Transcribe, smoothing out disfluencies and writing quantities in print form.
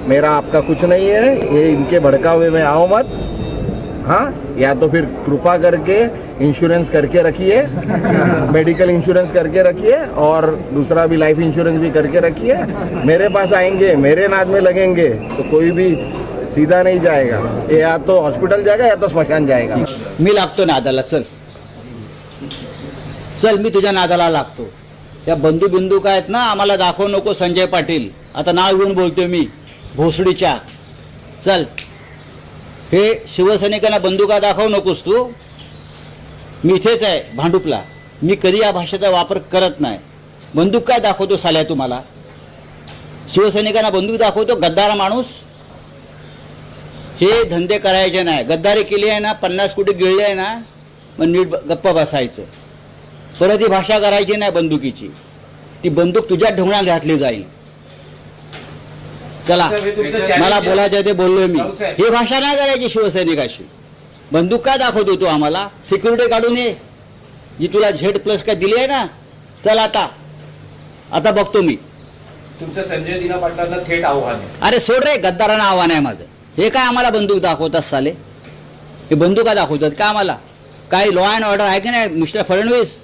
मेरा आपका कुछ नहीं है, ये इनके भड़कावे में आओ मत। हाँ, या तो फिर कृपा करके इंश्योरेंस करके रखिए, मेडिकल इंश्योरेंस करके रखिए और दूसरा भी लाइफ इंश्योरेंस भी करके रखिए। मेरे पास आएंगे, मेरे नाद में लगेंगे तो कोई भी सीधा नहीं जाएगा, ये या तो हॉस्पिटल जाएगा या तो स्मशान जाएगा। मी लागतो नादाला, चल चल, मी तुझ्या नादाला लागतो। त्या बंधू बिंदू काय आहेत ना, आम्हाला दाखवू नको संजय पाटील, आता नाव घेऊन बोलतोय मी, भोसडीच्या। चल, हे शिवसैनिकांना बंदुका दाखवू नकोस तू। मी इथेच आहे भांडुपला, मी कधी या भाषेचा वापर करत नाही। बंदूक काय दाखवतो साल्या तुम्हाला? शिवसैनिकांना बंदूक दाखवतो, गद्दार माणूस। हे धंदे करायचे नाही, गद्दारी केली आहे ना, 50 कोटी गिळले आहे ना, मग नीट गप्प बसायचं। परत ही भाषा करायची नाही बंदुकीची, ती बंदूक तुझ्या ढोंगणात घातली जाईल। चला, मला बोलायचं ते बोललोय मी, ही भाषा नाही करायची शिवसैनिकाशी। बंदूक काय दाखवतो तू आम्हाला? सिक्युरिटी काढून ये, जी तुला Z+ काय दिली आहे ना। चल आता बघतो मी तुमचं संजय दिना पाटलांना थेट आव्हान आहे। अरे सोड रे, गद्दारांना आव्हान आहे माझं। हे काय आम्हाला बंदूक दाखवतात साले? हे बंदुका दाखवतात का आम्हाला? काही लॉ अँड ऑर्डर आहे की नाही मिस्टर फडणवीस?